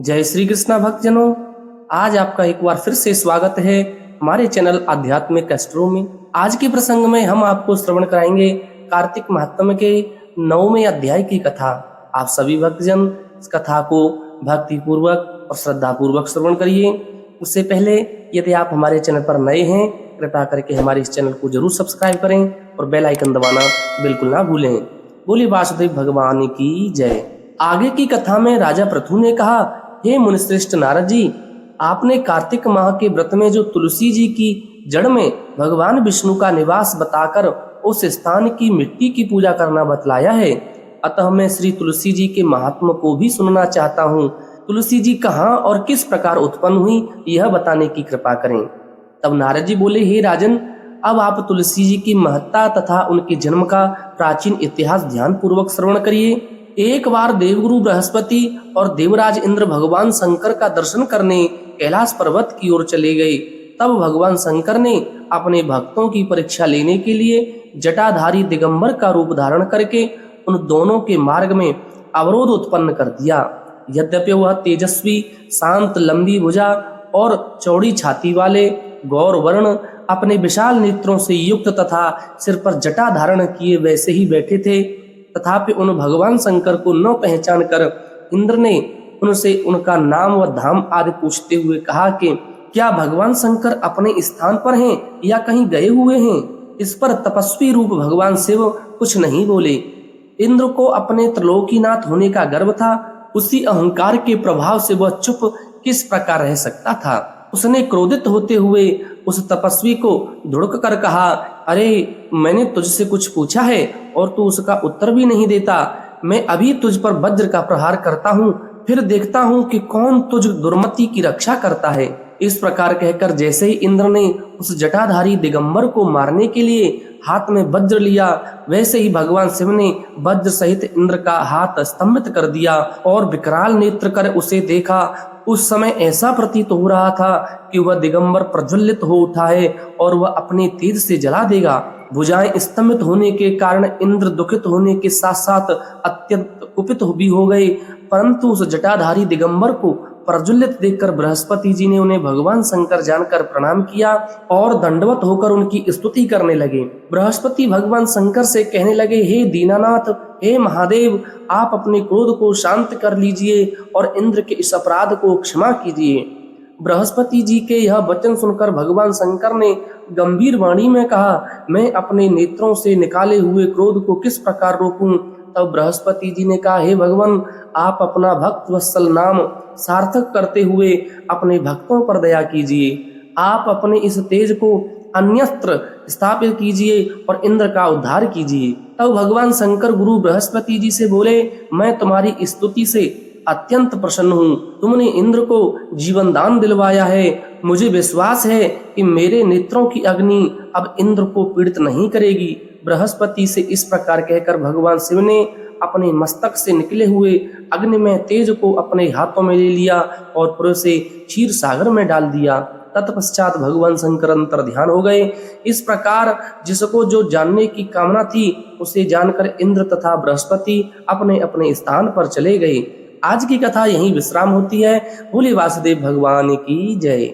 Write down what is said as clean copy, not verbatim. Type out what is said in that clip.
जय श्री कृष्णा भक्तजनों, आज आपका एक बार फिर से स्वागत है हमारे चैनल आध्यात्मिक एस्ट्रो में। आज के प्रसंग में हम आपको श्रवण कराएंगे कार्तिक महात्म्य के 9वें अध्याय की कथा। आप सभी भक्तजन इस कथा को भक्ति पूर्वक और श्रद्धा पूर्वक श्रवण करिए। उससे पहले यदि आप हमारे चैनल पर नए हैं, कृपया करके हमारे इस चैनल को जरूर सब्सक्राइब करें और बेल आइकन दबाना बिल्कुल ना भूलें। बोले वासुदेव भगवान की जय। आगे की कथा में राजा पृथु ने कहा, हे मुनिश्रेष्ठ नारद जी, आपने कार्तिक माह के व्रत में जो तुलसी जी की जड़ में भगवान विष्णु का निवास बताकर उस स्थान की मिट्टी की पूजा करना बतलाया है। अतः मैं श्री तुलसी जी के महात्म को भी सुनना चाहता हूँ। तुलसी जी कहाँ और किस प्रकार उत्पन्न हुई, यह बताने की कृपा करें। तब नारद जी बोले, हे राजन, अब आप तुलसी जी की महत्ता तथा उनके जन्म का प्राचीन इतिहास ध्यान पूर्वक श्रवण करिए। एक बार देवगुरु बृहस्पति और देवराज इंद्र भगवान शंकर का दर्शन करने कैलाश पर्वत की ओर चले गए। तब भगवान शंकर ने अपने भक्तों की परीक्षा लेने के लिए जटाधारी दिगंबर का रूप धारण करके उन दोनों के मार्ग में अवरोध उत्पन्न कर दिया। यद्यपि वह तेजस्वी, शांत, लंबी भुजा और चौड़ी छाती वाले गौर वर्ण अपने विशाल नेत्रों से युक्त तथा सिर पर जटा धारण किए वैसे ही बैठे थे, तथापि उन भगवान शंकर को न पहचान कर इंद्र ने उनसे उनका नाम व धाम आदि पूछते हुए कहा कि क्या भगवान शंकर अपने स्थान पर हैं या कहीं गए हुए हैं। इस पर तपस्वी रूप भगवान शिव कुछ नहीं बोले। इंद्र को अपने त्रिलोकीनाथ होने का गर्व था। उसी अहंकार के प्रभाव से वह चुप किस प्रकार रह सकता था। उसने क्रोधित होते हुए उस तपस्वी को धुड़क कर कहा, अरे, मैंने तुझसे कुछ पूछा है और तू उसका उत्तर भी नहीं देता। मैं अभी तुझ पर वज्र का प्रहार करता हूँ, फिर देखता हूँ कि कौन तुझ दुर्मति की रक्षा करता है। इस प्रकार कहकर जैसे ही इंद्र ने उस जटाधारी दिगंबर को मारने के लिए हाथ में वज्र लिया, वैसे ही भगवान शिव ने वज्र सहित इंद्र का हाथ स्तंभित कर दिया और विकराल नेत्र कर उसे देखा। उस समय ऐसा प्रतीत हो रहा था कि वह दिगंबर प्रज्वलित हो उठा है और वह अपने तेज से जला देगा। भुजाएं स्तंभित होने के कारण इंद्र दुखित होने के साथ साथ अत्यंत कुपित भी हो गए, परंतु उस जटाधारी दिगंबर को प्रज्वलित देखकर बृहस्पति जी ने उन्हें भगवान शंकर जानकर प्रणाम किया और दंडवत होकर उनकी स्तुति करने लगे। बृहस्पति भगवान शंकर से कहने लगे, हे दीनानाथ, हे महादेव, आप अपने क्रोध को शांत कर लीजिए और इंद्र के इस अपराध को क्षमा कीजिए। बृहस्पति जी के यह वचन सुनकर भगवान शंकर ने गंभीर वाणी में कहा, मैं अपने नेत्रों से निकाले हुए क्रोध को किस प्रकार रोकूं। तब बृहस्पति जी ने कहा, हे भगवान, आप अपना भक्त वत्सल नाम सार्थक करते हुए अपने भक्तों पर दया कीजिए। आप अपने इस तेज को अन्यत्र स्थापित कीजिए और इंद्र का उद्धार कीजिए। तब भगवान शंकर गुरु बृहस्पति जी से बोले, मैं तुम्हारी स्तुति से अत्यंत प्रसन्न हूँ। तुमने इंद्र को जीवन दान दिलवाया है। मुझे विश्वास है कि मेरे नेत्रों की अग्नि अब इंद्र को पीड़ित नहीं करेगी। बृहस्पति से इस प्रकार कहकर भगवान शिव ने अपने मस्तक से निकले हुए अग्निमय तेज को अपने हाथों में ले लिया और पुर से क्षीर सागर में डाल दिया। तत्पश्चात भगवान शंकर अंतर ध्यान हो गए। इस प्रकार जिसको जो जानने की कामना थी उसे जानकर इंद्र तथा बृहस्पति अपने अपने स्थान पर चले गए। आज की कथा यहीं विश्राम होती है। बोले वासुदेव भगवान की जय।